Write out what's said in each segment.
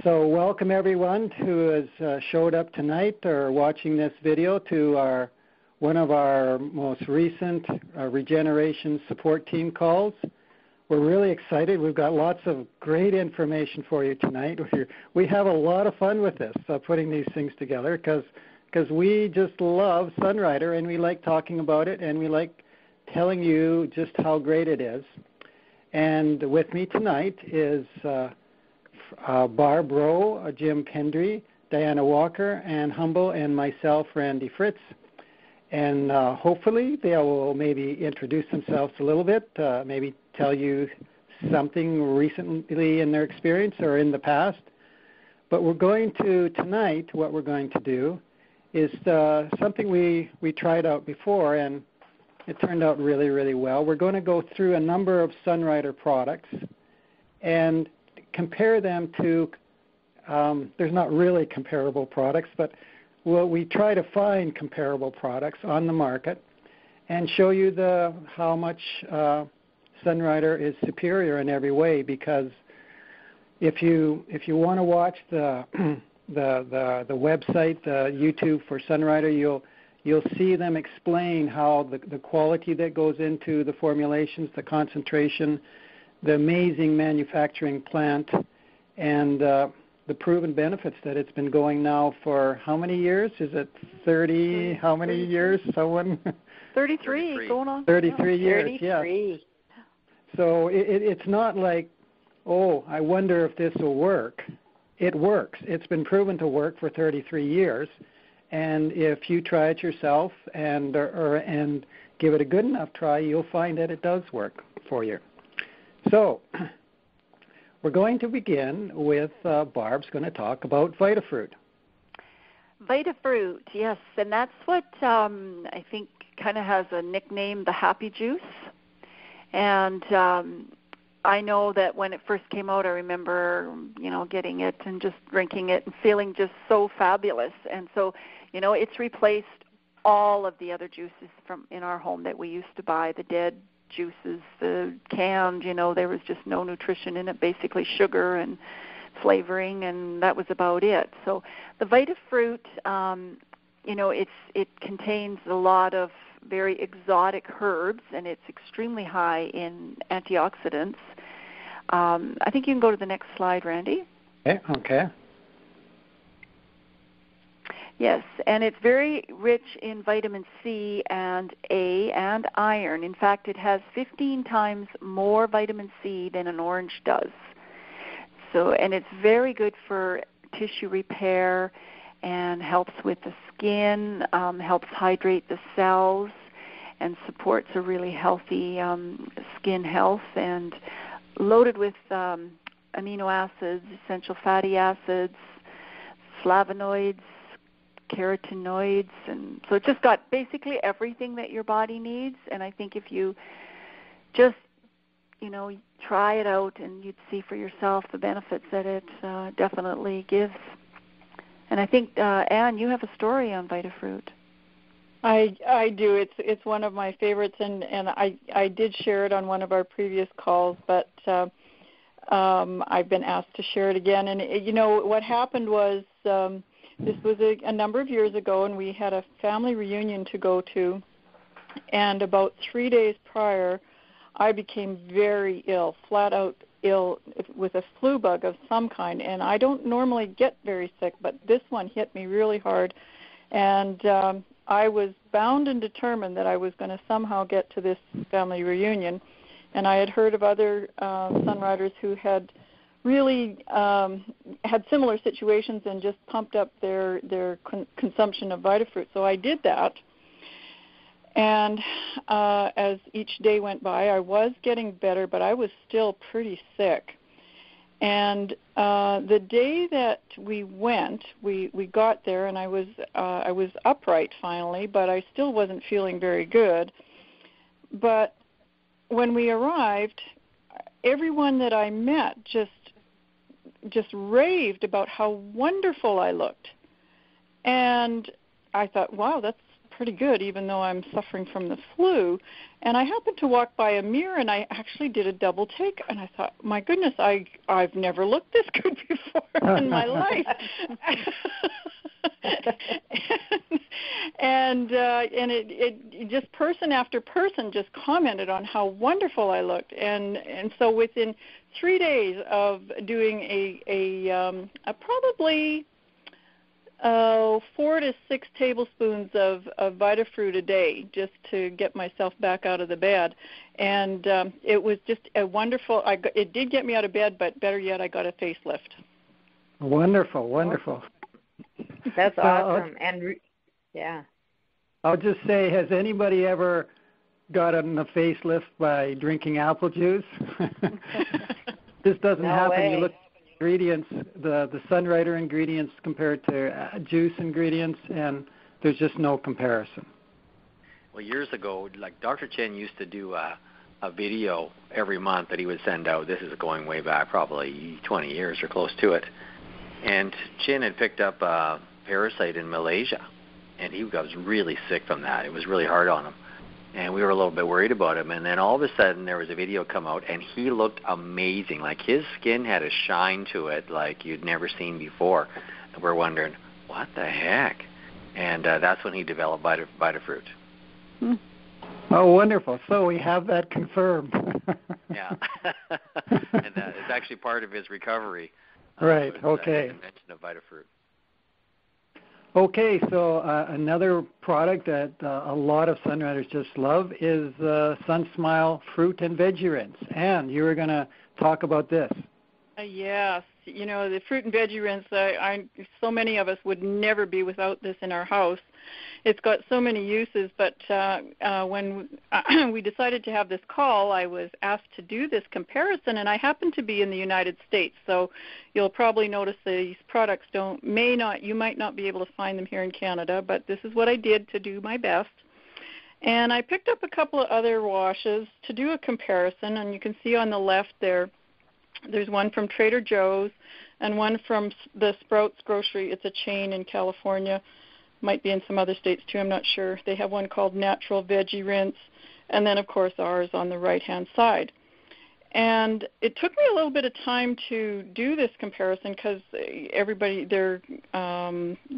So welcome everyone who has showed up tonight or watching this video to one of our most recent Regeneration Support Team calls. We're really excited. We've got lots of great information for you tonight. We have a lot of fun with this, putting these things together, because we just love Sunrider and we like talking about it and we like telling you just how great it is. And with me tonight is Barb Rowe, Jim Pendry, Diana Walker, Ann Humble, and myself, Randy Fritz. And hopefully they will maybe introduce themselves a little bit, maybe tell you something recently in their experience or in the past. But what we're going to do is something we tried out before, and it turned out really, really well. We're going to go through a number of Sunrider products and compare them to, there's not really comparable products, but we try to find comparable products on the market and show you how much Sunrider is superior in every way. Because if you want to watch the website, the YouTube for Sunrider, you'll see them explain how the quality that goes into the formulations, the concentration, the amazing manufacturing plant, and the proven benefits that it's been going now for how many years? Is it 30? How many years? 33, going on. 33 years, 33. Yes. So it's not like, oh, I wonder if this will work. It works. It's been proven to work for 33 years. And if you try it yourself and give it a good enough try, you'll find that it does work for you. So we're going to begin with Barb's going to talk about Vitafruit. Vitafruit, yes, and that's what I think kind of has a nickname, the happy juice. And I know that when it first came out, I remember, getting it and just drinking it and feeling just so fabulous. And so, it's replaced all of the other juices from in our home that we used to buy, the dead juices, the canned, there was just no nutrition in it, basically sugar and flavoring, and that was about it. So the Vitafruit, it contains a lot of very exotic herbs, and it's extremely high in antioxidants. I think you can go to the next slide, Randy. Okay. Yes, and it's very rich in vitamin C and A and iron. In fact, it has 15 times more vitamin C than an orange does. So, and it's very good for tissue repair and helps with the skin, helps hydrate the cells, and supports a really healthy skin health, and loaded with amino acids, essential fatty acids, flavonoids, carotenoids, and so it's just got basically everything that your body needs. And I think if you just, try it out, and you'd see for yourself the benefits that it definitely gives. And I think, Anne, you have a story on Vitafruit. I do. It's one of my favorites, and I did share it on one of our previous calls, but I've been asked to share it again. And, what happened was this was a number of years ago, and we had a family reunion to go to, and about 3 days prior, I became very ill, flat out ill, with a flu bug of some kind. And I don't normally get very sick, but this one hit me really hard. And I was bound and determined that I was going to somehow get to this family reunion. And I had heard of other Sunriders who had really had similar situations and just pumped up their consumption of Vitafruit. So I did that. And as each day went by, I was getting better, but I was still pretty sick. And the day that we went, we got there, and I was upright finally, but I still wasn't feeling very good. But when we arrived, everyone that I met just raved about how wonderful I looked. And I thought, wow, that's pretty good, even though I'm suffering from the flu. And I happened to walk by a mirror, and I actually did a double take, and I thought, my goodness, I've never looked this good before in my life. and it just person after person just commented on how wonderful I looked, and so within 3 days of doing a probably 4 to 6 tablespoons of Vitafruit a day just to get myself back out of the bed, and it was just a wonderful. It did get me out of bed, but better yet, I got a facelift. Wonderful, wonderful. That's awesome, yeah. I'll just say, has anybody ever gotten a facelift by drinking apple juice? This doesn't happen. Way. You look at the ingredients, the Sunrider ingredients compared to juice ingredients, and there's just no comparison. Well, years ago, like Dr. Chen used to do a video every month that he would send out. This is going way back, probably 20 years or close to it. And Chen had picked up a parasite in Malaysia, and he was really sick from that. It was really hard on him. And we were a little bit worried about him. And then all of a sudden there was a video come out, and he looked amazing. Like his skin had a shine to it like you'd never seen before. And we're wondering, what the heck? And that's when he developed Vitafruit. Oh, wonderful. So we have that confirmed. Yeah. And it's actually part of his recovery. Right, was, okay. The invention of Vitafruit. Okay, so another product that a lot of Sunriders just love is SunSmile Fruit and Veggie Rinse. And you were going to talk about this. Yes. You know, the fruit and veggie rinse, so many of us would never be without this in our house. It's got so many uses, but when we decided to have this call, I was asked to do this comparison, and I happen to be in the United States, so you'll probably notice these products you might not be able to find them here in Canada, but this is what I did to do my best. And I picked up a couple of other washes to do a comparison, and you can see on the left there's one from Trader Joe's and one from the Sprouts Grocery. It's a chain in California. Might be in some other states too, I'm not sure. They have one called Natural Veggie Rinse, and then, of course, ours on the right-hand side. And it took me a little bit of time to do this comparison because the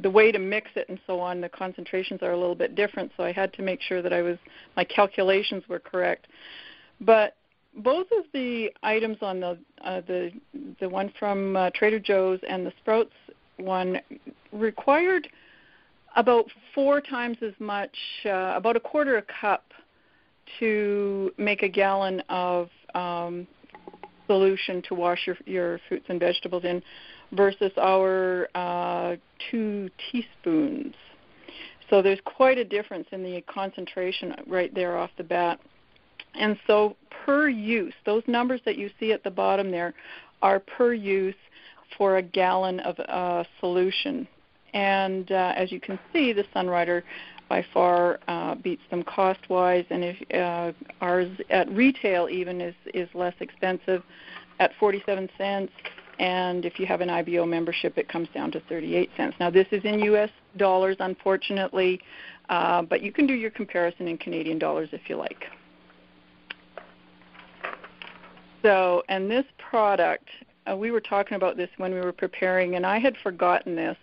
way to mix it and so on, the concentrations are a little bit different, so I had to make sure that my calculations were correct. But both of the items on the one from Trader Joe's and the Sprouts one required about 4 times as much, about a quarter a cup, to make a gallon of solution to wash your fruits and vegetables in, versus our 2 teaspoons. So there's quite a difference in the concentration right there off the bat. And so per use, those numbers that you see at the bottom there are per use for a gallon of solution. And as you can see, the Sunrider by far beats them cost-wise, and if ours at retail even is less expensive at 47 cents, and if you have an IBO membership, it comes down to 38 cents. Now, this is in U.S. dollars, unfortunately, but you can do your comparison in Canadian dollars if you like. So, and this product, we were talking about this when we were preparing, and I had forgotten this.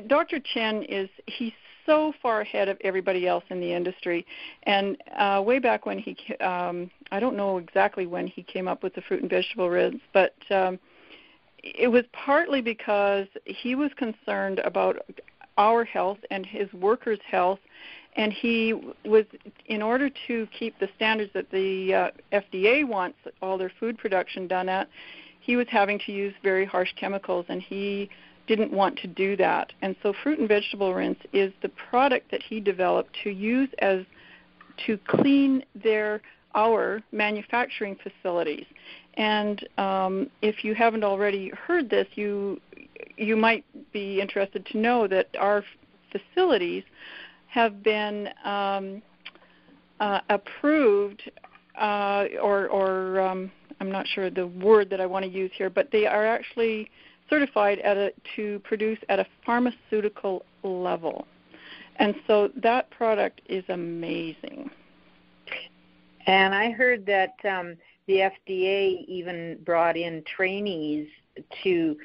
Dr. Chen he's so far ahead of everybody else in the industry, and way back when I don't know exactly when he came up with the fruit and vegetable rinse, but it was partly because he was concerned about our health and his workers' health, and he was, in order to keep the standards that the FDA wants all their food production done at, he was having to use very harsh chemicals, and he didn't want to do that. And so fruit and vegetable rinse is the product that he developed to use to clean our manufacturing facilities. And if you haven't already heard this, you might be interested to know that our facilities have been approved, or I'm not sure the word that I want to use here, but they are actually certified to produce at a pharmaceutical level. And so that product is amazing. And I heard that the FDA even brought in trainees to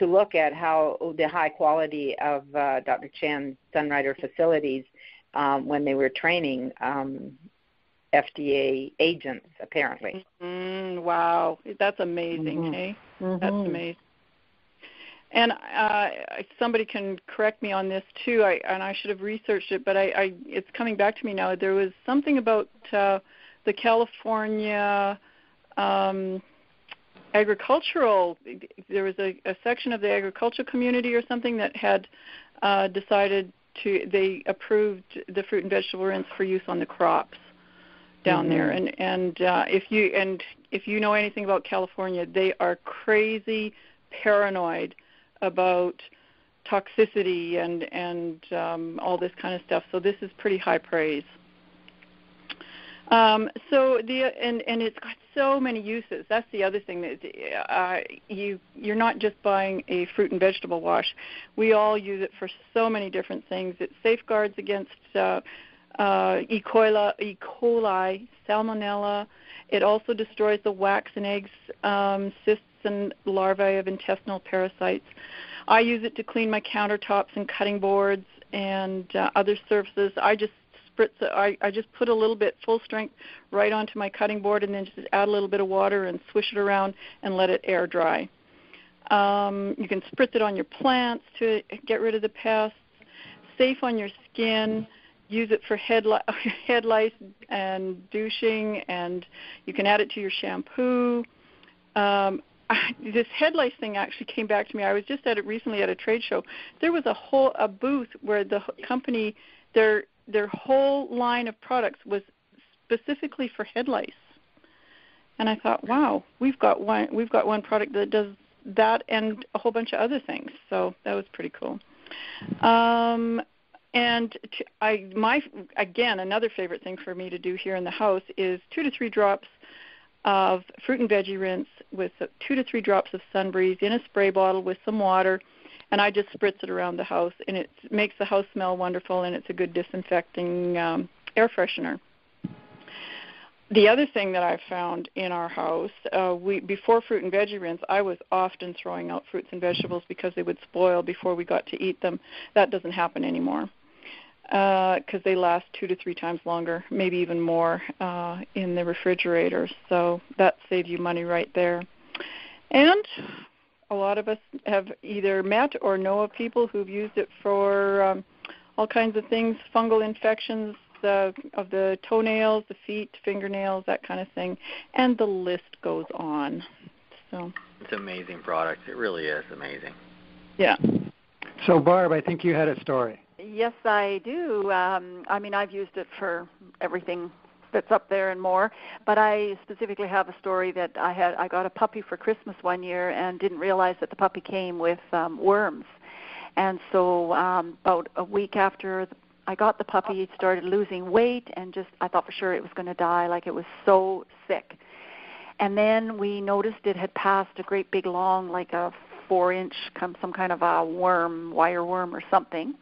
look at how the high quality of Dr. Chan's Sunrider facilities when they were training FDA agents, apparently. Wow, that's amazing, hey? That's amazing. And somebody can correct me on this too. I should have researched it, but it's coming back to me now. There was something about the California agricultural. There was a section of the agricultural community or something that had decided they approved the fruit and vegetable rinse for use on the crops down there. And if you know anything about California, they are crazy paranoid about toxicity and all this kind of stuff. So this is pretty high praise. And it's got so many uses. That's the other thing that you're not just buying a fruit and vegetable wash. We all use it for so many different things. It safeguards against E. coli, salmonella. It also destroys the wax and eggs, cysts and larvae of intestinal parasites. I use it to clean my countertops and cutting boards and other surfaces. I just spritz it. I just put a little bit full strength right onto my cutting board and then just add a little bit of water and swish it around and let it air dry. You can spritz it on your plants to get rid of the pests. Safe on your skin. Use it for head lice and douching, and you can add it to your shampoo. This head lice thing actually came back to me. I was just recently at a trade show. There was a booth where the company, their whole line of products was specifically for head lice. And I thought, wow, we've got one product that does that and a whole bunch of other things. So that was pretty cool. Again, another favorite thing for me to do here in the house is 2 to 3 drops of fruit and veggie rinse with 2 to 3 drops of Sunbreeze in a spray bottle with some water, and I just spritz it around the house, and it makes the house smell wonderful, and it's a good disinfecting air freshener. The other thing that I found in our house, before fruit and veggie rinse, I was often throwing out fruits and vegetables because they would spoil before we got to eat them. That doesn't happen anymore because they last 2 to 3 times longer, maybe even more in the refrigerator. So that saves you money right there. And a lot of us have either met or know of people who've used it for all kinds of things, fungal infections, of the toenails, the feet, fingernails, that kind of thing, and the list goes on. So it's an amazing product. It really is amazing. Yeah. So Barb, I think you had a story. Yes, I do. I've used it for everything that's up there and more, but I specifically have a story that I got a puppy for Christmas one year and didn't realize that the puppy came with worms. And so about a week after I got the puppy, it started losing weight, and I thought for sure it was going to die, like it was so sick. And then we noticed it had passed a great big long, like a 4-inch, some kind of a worm, wire worm or something.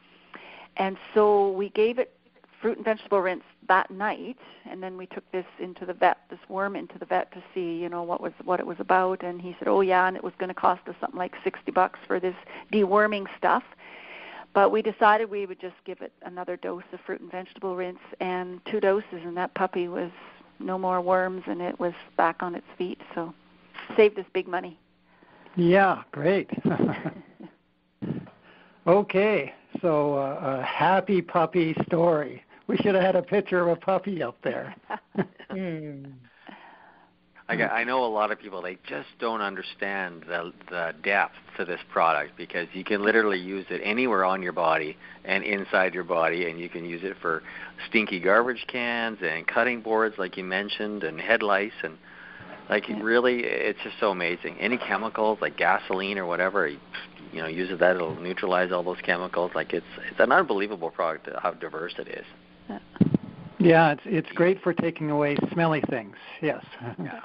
And so we gave it fruit and vegetable rinse that night, and then we took this worm into the vet to see, what it was about. And he said, oh yeah, and it was going to cost us something like $60 for this deworming stuff. But we decided we would just give it another dose of fruit and vegetable rinse, and 2 doses, and that puppy was no more worms, and it was back on its feet. So saved us big money. Yeah, great. Okay, so a happy puppy story. We should have had a picture of a puppy up there. I know a lot of people, they just don't understand the depth to this product, because you can literally use it anywhere on your body and inside your body, and you can use it for stinky garbage cans and cutting boards like you mentioned, and head lice, and really it's just so amazing. Any chemicals like gasoline or whatever, use that, it'll neutralize all those chemicals. It's an unbelievable product, how diverse it is. Yeah, it's great for taking away smelly things. Yes. Yeah.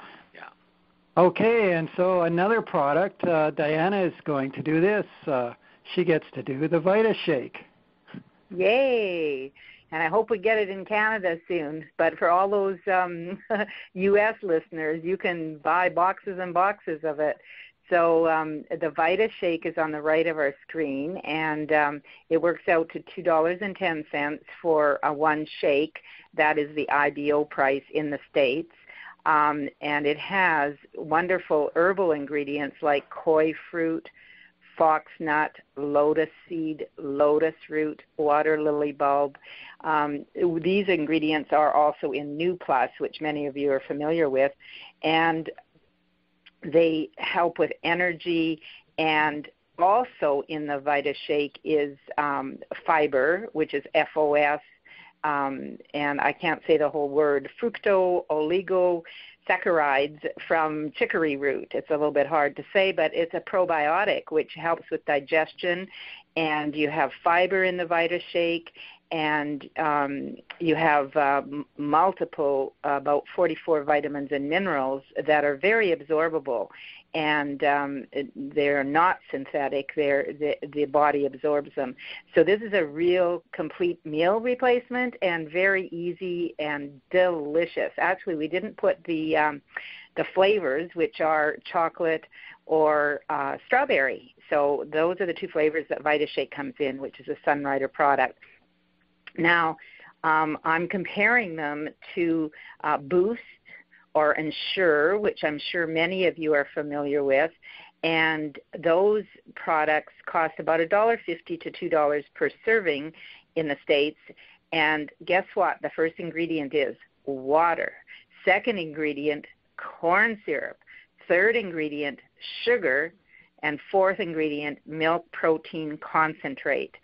Okay, and so another product, Diana is going to do this. She gets to do the Vita Shake. Yay! And I hope we get it in Canada soon. But for all those U.S. listeners, you can buy boxes and boxes of it. So the Vanitas Shake is on the right of our screen, and it works out to $2.10 for one shake. That is the IBO price in the States. And it has wonderful herbal ingredients like koi fruit, foxnut, lotus seed, lotus root, water lily bulb. These ingredients are also in New Plus, which many of you are familiar with, and they help with energy. And also in the Vanitas Shake is fiber, which is FOS, and I can't say the whole word, fructo-oligosaccharides from chicory root. It's a little bit hard to say, but it's a probiotic which helps with digestion. And you have fiber in the Vanitas Shake, and you have multiple, about 44 vitamins and minerals that are very absorbable. And they're not synthetic. The body absorbs them. So this is a real complete meal replacement and very easy and delicious. Actually, we didn't put the flavors, which are chocolate or strawberry. So those are the two flavors that Vanitas Shake comes in, which is a Sunrider product. Now, I'm comparing them to Boost or Ensure, which I'm sure many of you are familiar with, and those products cost about $1.50 to $2 per serving in the States. And guess what? The first ingredient is water. Second ingredient, corn syrup. Third ingredient, sugar. And fourth ingredient, milk protein concentrate.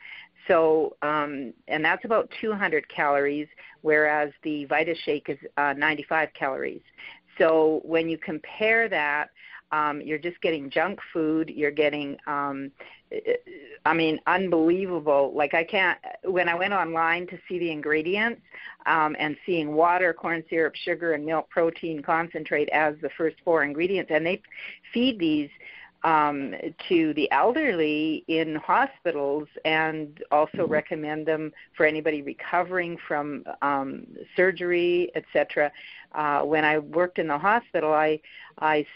So, and that's about 200 calories, whereas the Vanitas Shake is 95 calories. So when you compare that, you're just getting junk food. You're getting, unbelievable. Like when I went online to see the ingredients and seeing water, corn syrup, sugar, and milk protein concentrate as the first four ingredients, and they feed these to the elderly in hospitals, and also recommend them for anybody recovering from surgery, etc. When I worked in the hospital, I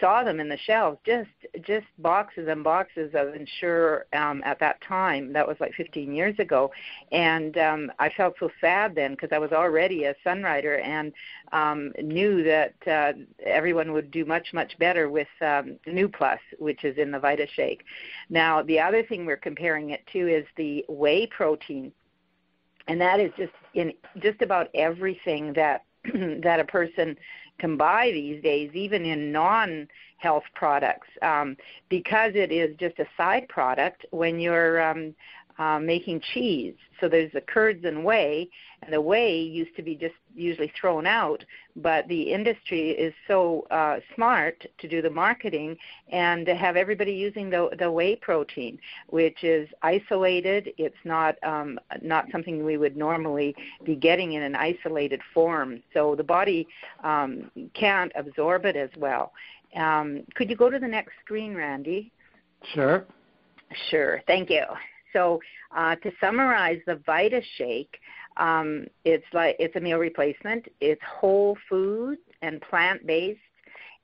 saw them in the shelves, just boxes and boxes of Ensure at that time. That was like 15 years ago, and I felt so sad then because I was already a Sunrider and knew that everyone would do much, much better with New Plus, which is in the Vanitas Shake. Now, the other thing we're comparing it to is the whey protein, and that is just in just about everything that that a person can buy these days, even in non-health products, because it is just a side product when you're making cheese. So there's the curds and whey, and the whey used to be just usually thrown out, but the industry is so smart to do the marketing and to have everybody using the whey protein, which is isolated. It's not something we would normally be getting in an isolated form, so the body can't absorb it as well. Could you go to the next screen, Randy? Sure. Sure, thank you. So to summarize the Vanitas Shake, it's a meal replacement. It's whole food and plant-based,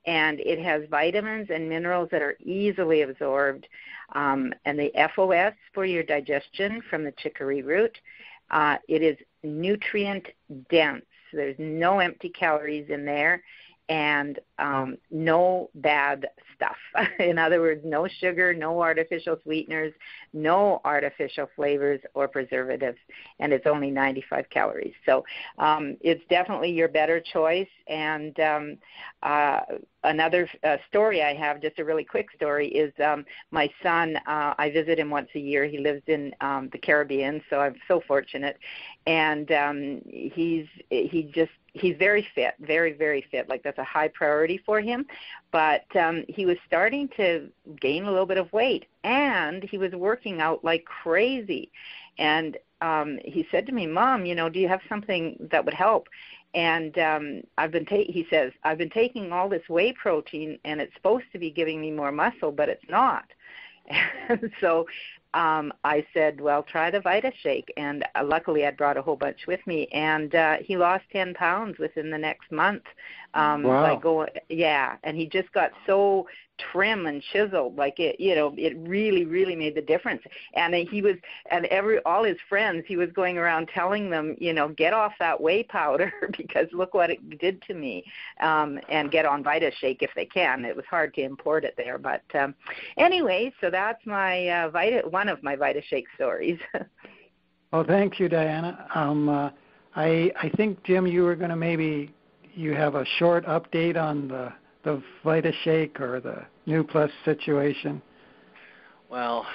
and it has vitamins and minerals that are easily absorbed, and the FOS for your digestion from the chicory root. It is nutrient-dense. There's no empty calories in there, and no bad stuff. In other words, no sugar, no artificial sweeteners, no artificial flavors or preservatives, and it's only 95 calories. So it's definitely your better choice. And another story I have, just a really quick story, is my son, I visit him once a year. He lives in the Caribbean, so I'm so fortunate. And he's very fit, very, very fit. Like, that's a high priority for him. But he was starting to gain a little bit of weight, and he was working out like crazy. And he said to me, "Mom, do you have something that would help?" And he says, "I've been taking all this whey protein, and it's supposed to be giving me more muscle, but it's not." And so I said, well, try the Vitashake. And luckily I'd brought a whole bunch with me. And he lost 10 pounds within the next month. Wow. By going, yeah, and he just got so trim and chiseled, like it, it really, really made the difference. And all his friends, he was going around telling them, get off that whey powder because look what it did to me, and get on Vitashake if they can. It was hard to import it there, but anyway, so that's my one of my Vitashake stories. Well, thank you, Diana. I think, Jim, you were going to you have a short update on the Vitashake or the New Plus situation. Well,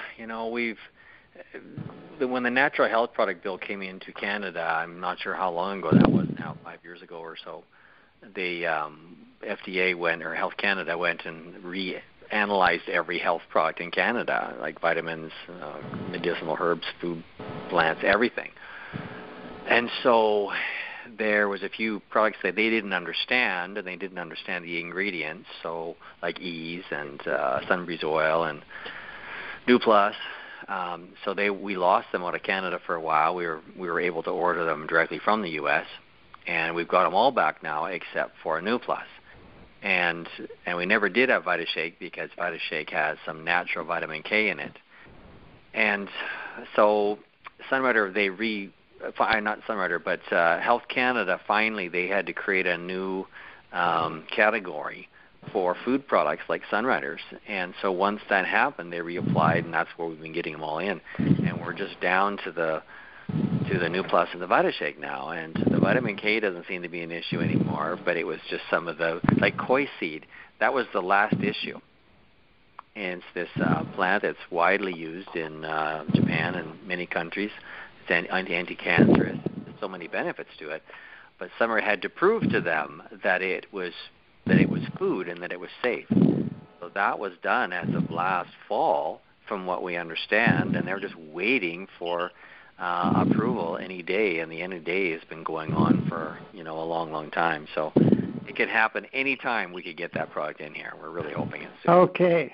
when the Natural Health Product Bill came into Canada, I'm not sure how long ago that was now, 5 years ago or so, the FDA or Health Canada went and reanalyzed every health product in Canada, like vitamins, medicinal herbs, food, plants, everything. And so there was a few products that they didn't understand, and they didn't understand the ingredients, so like Ease and Sunbreeze Oil and New Plus. So we lost them out of Canada for a while. We were able to order them directly from the U.S., and we've got them all back now except for New Plus. And we never did have Vitashake because Vitashake has some natural vitamin K in it. And so Sunrider, not Sunrider, but Health Canada, finally they had to create a new category for food products like Sunriders. And so once that happened, they reapplied, and that's where we've been getting them all in. And we're just down to the New Plus and the Vitashake now. And the vitamin K doesn't seem to be an issue anymore, but it was just some of like koi seed. That was the last issue. And it's this plant that's widely used in Japan and many countries. It's anti-cancerous. There's so many benefits to it. But Summer had to prove to them that it was food and that it was safe. So that was done as of last fall, from what we understand, and they're just waiting for approval any day. And the any day has been going on for a long, long time. So it could happen any time we could get that product in here. We're really hoping it's soon. Okay.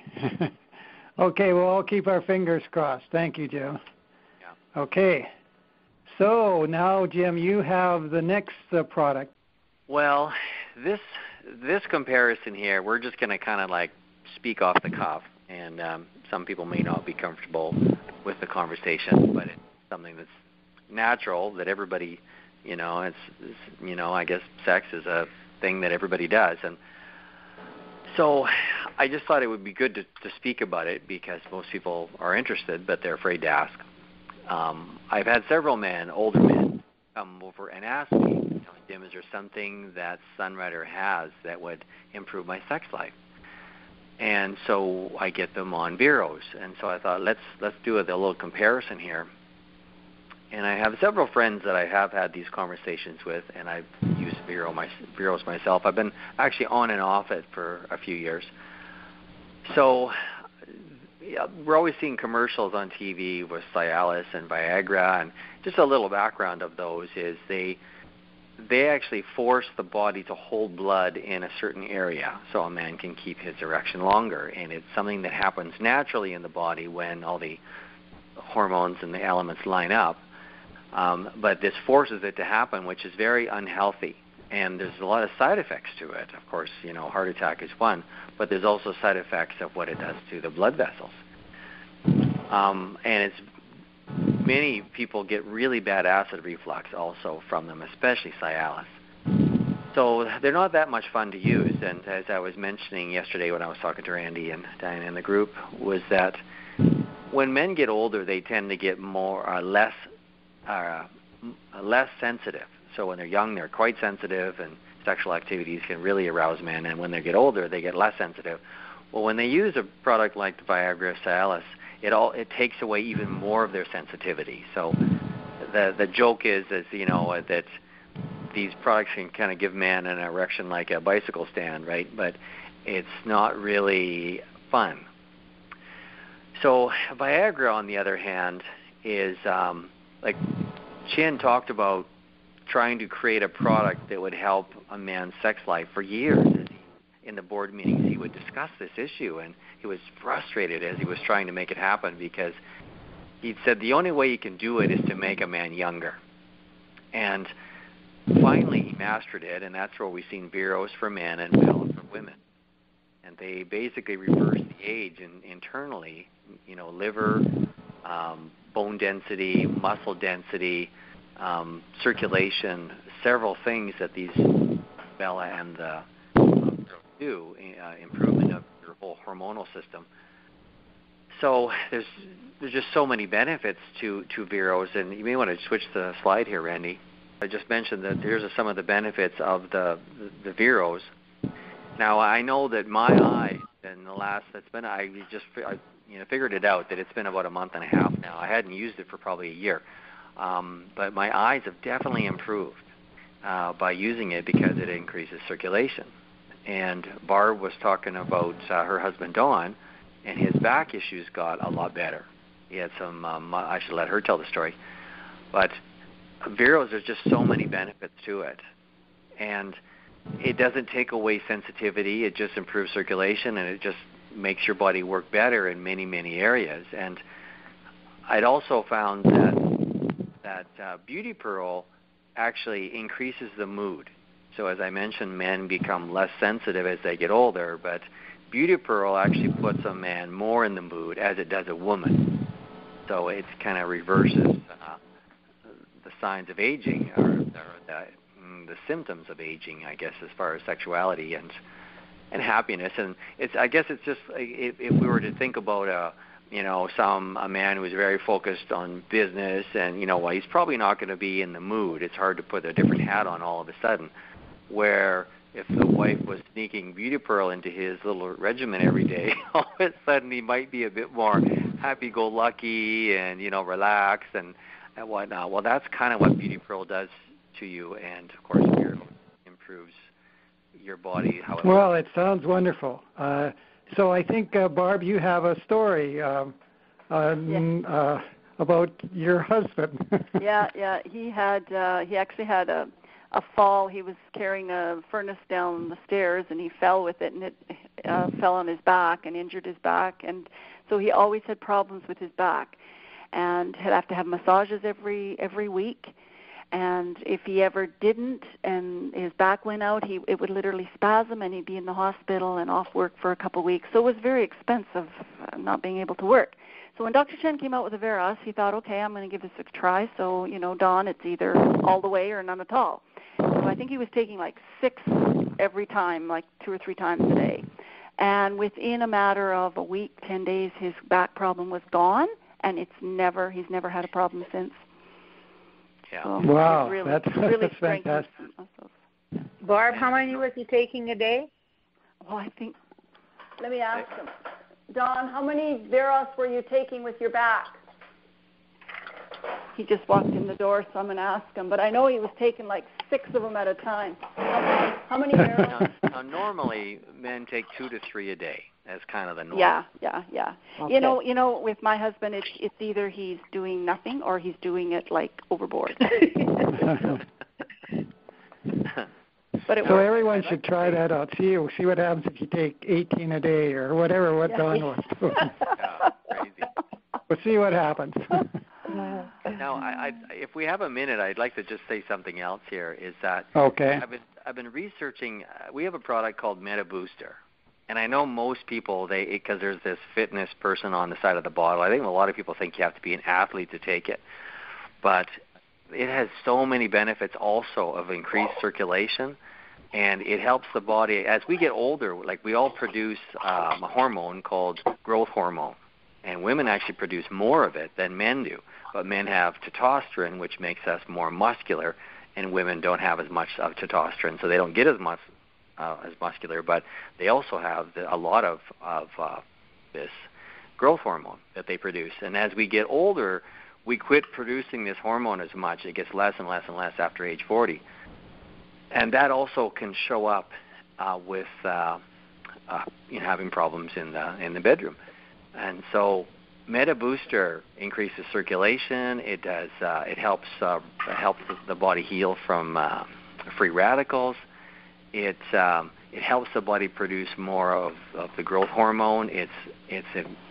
Okay, we'll all keep our fingers crossed. Thank you, Joe. Yeah. Okay. So now, Jim, you have the next product. Well, this comparison here, we're just going to kind of like speak off the cuff, and some people may not be comfortable with the conversation, but it's something that's natural that everybody, I guess sex is a thing that everybody does. And so I just thought it would be good to speak about it because most people are interested, but they're afraid to ask. I've had several older men, come over and ask me, Jim, is there something that Sunrider has that would improve my sex life? And so I get them on Veros. And so I thought, let's do a little comparison here. And I have several friends that I have had these conversations with, and I've used Veros myself. I've been actually on and off it for a few years. So we're always seeing commercials on TV with Cialis and Viagra, and just a little background of those is they actually force the body to hold blood in a certain area so a man can keep his erection longer, and it's something that happens naturally in the body when all the hormones and the elements line up, but this forces it to happen, which is very unhealthy. And there's a lot of side effects to it. Of course, heart attack is one, but there's also side effects of what it does to the blood vessels. And many people get really bad acid reflux also from them, especially Cialis. So they're not that much fun to use. And as I was mentioning yesterday when I was talking to Randy and Diana in the group, was that when men get older, they tend to get less sensitive. So when they're young, they're quite sensitive, and sexual activities can really arouse men. And when they get older, they get less sensitive. Well, when they use a product like the Viagra Cialis, it takes away even more of their sensitivity. So the joke is that these products can kind of give man an erection like a bicycle stand, right? But it's not really fun. So Viagra, on the other hand, is like Chin talked about, trying to create a product that would help a man's sex life for years. In the board meetings, he would discuss this issue, and he was frustrated as he was trying to make it happen because he said the only way you can do it is to make a man younger. And finally he mastered it, and that's where we've seen Veros for men and Bella for women. And they basically reverse the age internally, liver, bone density, muscle density, circulation, several things that these Bella and the do, improvement of your whole hormonal system. So there's just so many benefits to Veros, and you may want to switch the slide here, Randy. I just mentioned that there's some of the benefits of the Veros. Now I know that my eyes in the last I figured it out that it's been about a month and a half now. I hadn't used it for probably a year, but my eyes have definitely improved by using it because it increases circulation. And Barb was talking about her husband Don, and his back issues got a lot better. He had some. I should let her tell the story, but Veros, there's just so many benefits to it, and it doesn't take away sensitivity. It just improves circulation, and it just makes your body work better in many, many areas. And I'd also found that Beauty Pearl actually increases the mood. So as I mentioned, men become less sensitive as they get older, but Beauty Pearl actually puts a man more in the mood as it does a woman. So it kind of reverses the signs of aging, or the symptoms of aging, I guess, as far as sexuality and happiness. And I guess it's just, if we were to think about a man who's very focused on business, and he's probably not going to be in the mood. It's hard to put a different hat on all of a sudden. Where if the wife was sneaking Beauty Pearl into his little regimen every day, all of a sudden he might be a bit more happy-go-lucky and relaxed and whatnot. Well, that's kind of what Beauty Pearl does to you, and of course, it improves your body. Well, it sounds wonderful. So I think, Barb, you have a story about your husband. Yeah. He actually had a fall. He was carrying a furnace down the stairs, and he fell with it, and it fell on his back and injured his back. And so he always had problems with his back, and he'd have to have massages every week. And if he ever didn't and his back went out, it would literally spasm, and he'd be in the hospital and off work for a couple of weeks. So it was very expensive not being able to work. So when Dr. Chen came out with the Veros, he thought, okay, I'm going to give this a try. So, Don, it's either all the way or none at all. So I think he was taking like 6 every time, like 2 or 3 times a day. And within a matter of a week, 10 days, his back problem was gone, and he's never had a problem since. Yeah. So wow, really, that's fantastic. Barb, how many was he taking a day? Well, I think, let me ask him. Don, how many Veros were you taking with your back? He just walked in the door, so I'm going to ask him. But I know he was taking like 6 of them at a time. How many Veros? Now, normally, men take 2 to 3 a day. That's kind of the norm. Yeah. Okay. With my husband, it's either he's doing nothing or he's doing it like overboard. But so everyone should try that out. See what happens if you take 18 a day or whatever what Don was doing. Yeah, crazy. We'll see what happens. Now, if we have a minute, I'd like to just say something else here. Is that okay? I've been researching. We have a product called Meta Booster, and I know most people because there's this fitness person on the side of the bottle. I think a lot of people think you have to be an athlete to take it, but it has so many benefits also of increased circulation, and it helps the body. As we get older, like we all produce a hormone called growth hormone, and women actually produce more of it than men do. But men have testosterone, which makes us more muscular, and women don't have as much of testosterone, so they don't get as much as muscular, but they also have a lot of this growth hormone that they produce. And as we get older, we quit producing this hormone as much. It gets less and less and less after age 40. And that also can show up with having problems in the bedroom. And so Meta Booster increases circulation. It does. It helps the body heal from free radicals. It helps the body produce more of the growth hormone. It's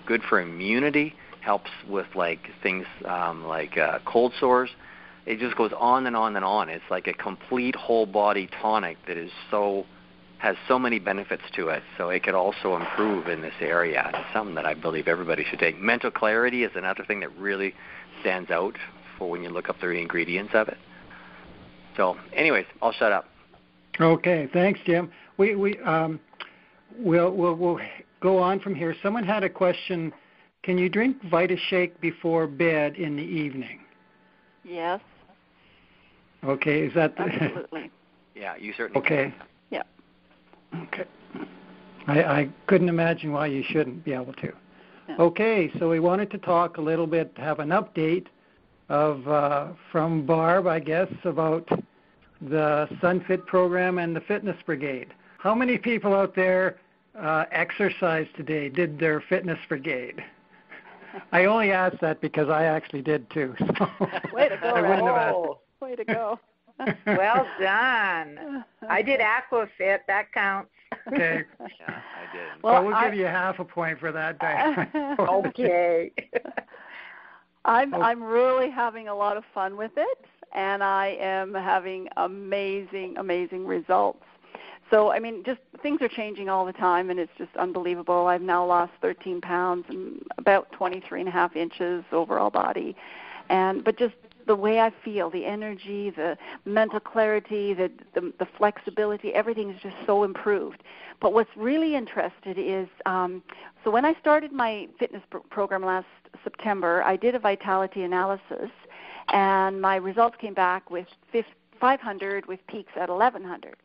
good for immunity. helps with like things like cold sores. It just goes on and on and on. It's like a complete whole body tonic that has so many benefits to it. So it could also improve in this area. It's something that I believe everybody should take. Mental clarity is another thing that really stands out for when you look up the ingredients of it. So, anyways, I'll shut up. Okay, thanks, Jim. We'll go on from here. Someone had a question. Can you drink Vitashake before bed in the evening? Yes. Okay, is that absolutely? Yeah, you certainly. Okay. Can. Yeah. Okay. I couldn't imagine why you shouldn't be able to. No. Okay, so we wanted to talk a little bit, have an update of from Barb, I guess, about the SunFit Program and the Fitness Brigade. How many people out there exercised today, did their Fitness Brigade? I only asked that because I actually did too. So way to go, I wouldn't have asked it. Way to go. Well done. I did Aquafit. That counts. Okay. Yeah, I did. Well, we'll give you half a point for that, Diane. Okay. I'm really having a lot of fun with it, and I am having amazing results. So, I mean, just things are changing all the time, and it's just unbelievable. I've now lost 13 pounds and about 23.5 inches overall body. But just the way I feel, the energy, the mental clarity, the flexibility, everything is just so improved. But what's really interesting is, so when I started my fitness program last September, I did a vitality analysis, and my results came back with 500 with peaks at 1,100.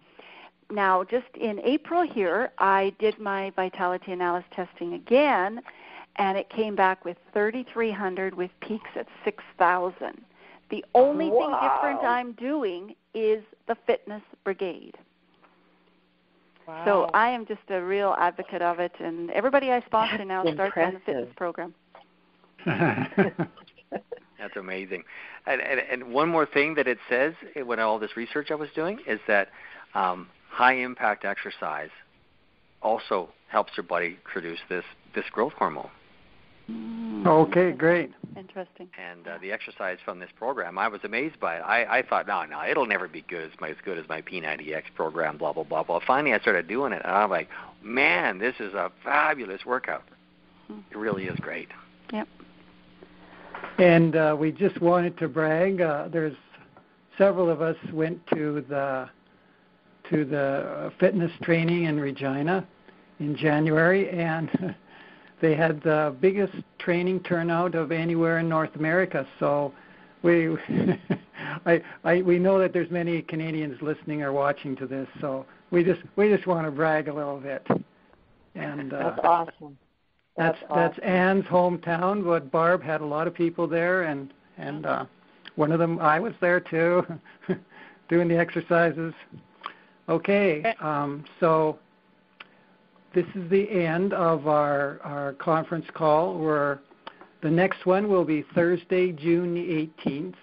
Now, just in April here, I did my vitality analysis testing again, and it came back with 3,300 with peaks at 6,000. The only thing different I'm doing is the Fitness Brigade. Wow. So I am just a real advocate of it, and everybody I sponsor now starts on the fitness program. That's amazing. And one more thing that it says when all this research I was doing is that high-impact exercise also helps your body produce this growth hormone. Okay, great. Interesting. And the exercise from this program, I was amazed by it. I thought, no, it'll never be as good as my P90X program, blah, blah, blah, blah. Finally, I started doing it, and I'm like, man, this is a fabulous workout. It really is great. Yep. And we just wanted to brag. There's several of us went to the fitness training in Regina in January, and they had the biggest training turnout of anywhere in North America. So we know that there's many Canadians listening or watching to this. So we just want to brag a little bit. And that's awesome. That's Anne's hometown. But Barb had a lot of people there, and one of them, I was there too, doing the exercises. Okay, so this is the end of our conference call. The next one will be Thursday, June the 18th,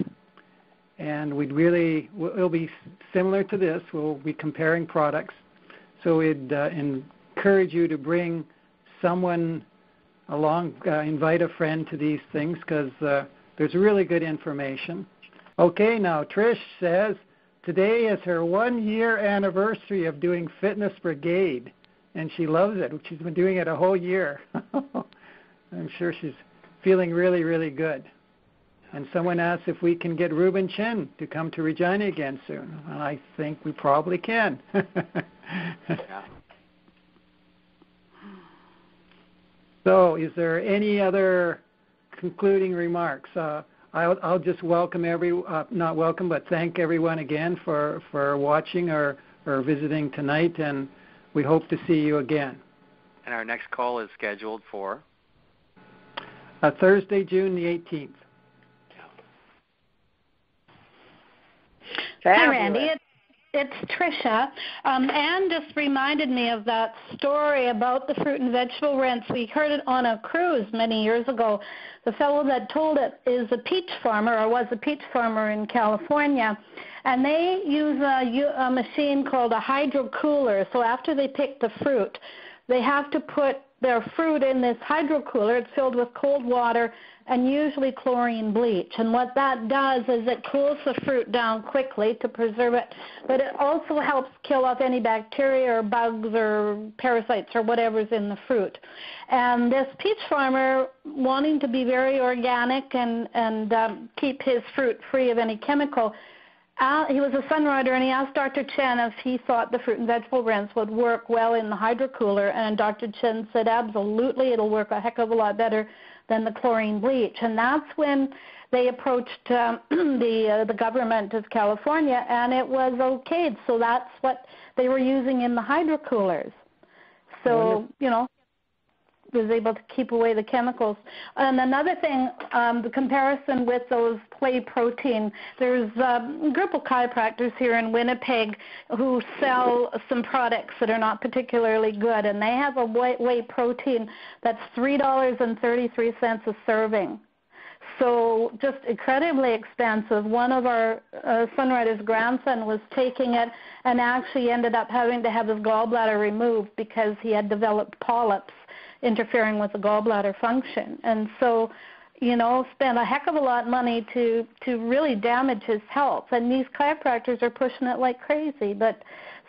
and it'll be similar to this. We'll be comparing products. So we'd encourage you to bring someone along, invite a friend to these things, because there's really good information. Okay, now Trish says today is her 1-year anniversary of doing Fitness Brigade, and she loves it. She's been doing it a whole year. I'm sure she's feeling really, really good. And someone asked if we can get Ruben Chen to come to Regina again soon. Well, I think we probably can. Yeah. So is there any other concluding remarks? I'll just thank everyone again for watching or visiting tonight, and we hope to see you again. And our next call is scheduled for? Thursday, June the 18th. Hi, Randy. It's Tricia. Anne just reminded me of that story about the fruit and vegetable rinse. We heard it on a cruise many years ago. The fellow that told it is a peach farmer, or was a peach farmer in California, and they use a machine called a hydro cooler. So after they pick the fruit, they have to put their fruit in this hydro cooler. It's filled with cold water and usually chlorine bleach. And what that does is it cools the fruit down quickly to preserve it, but it also helps kill off any bacteria or bugs or parasites or whatever's in the fruit. And this peach farmer, wanting to be very organic and keep his fruit free of any chemical, he was a Sunrider, and he asked Dr. Chen if he thought the fruit and vegetable rinse would work well in the hydro cooler, and Dr. Chen said absolutely, it'll work a heck of a lot better than the chlorine bleach. And that's when they approached the government of California, and it was okayed. So that's what they were using in the hydro coolers. So, you know, was able to keep away the chemicals. And another thing, the comparison with those whey protein, there's a group of chiropractors here in Winnipeg who sell some products that are not particularly good, and they have a whey protein that's $3.33 a serving. So just incredibly expensive. One of our Sunrider's grandson was taking it and actually ended up having to have his gallbladder removed because he had developed polyps interfering with the gallbladder function. And so, you know, spent a heck of a lot of money to really damage his health. And these chiropractors are pushing it like crazy. But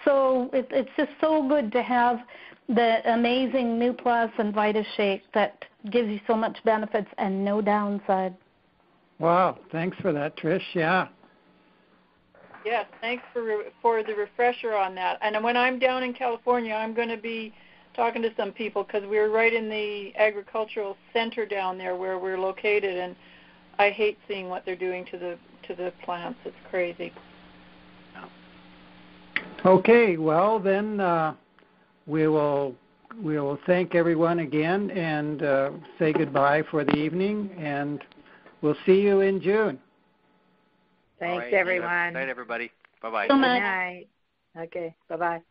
so it's just so good to have the amazing New Plus and Vitashake that gives you so much benefits and no downside. Wow, thanks for that, Trish. Yeah. Yes, thanks for the refresher on that. And when I'm down in California, I'm going to be talking to some people because we're right in the agricultural center down there where we're located, and I hate seeing what they're doing to the plants. It's crazy. Okay, well then we will thank everyone again and say goodbye for the evening, and we'll see you in June. Thanks, everyone. Good night, everybody. Bye-bye. Good night. Okay, bye-bye.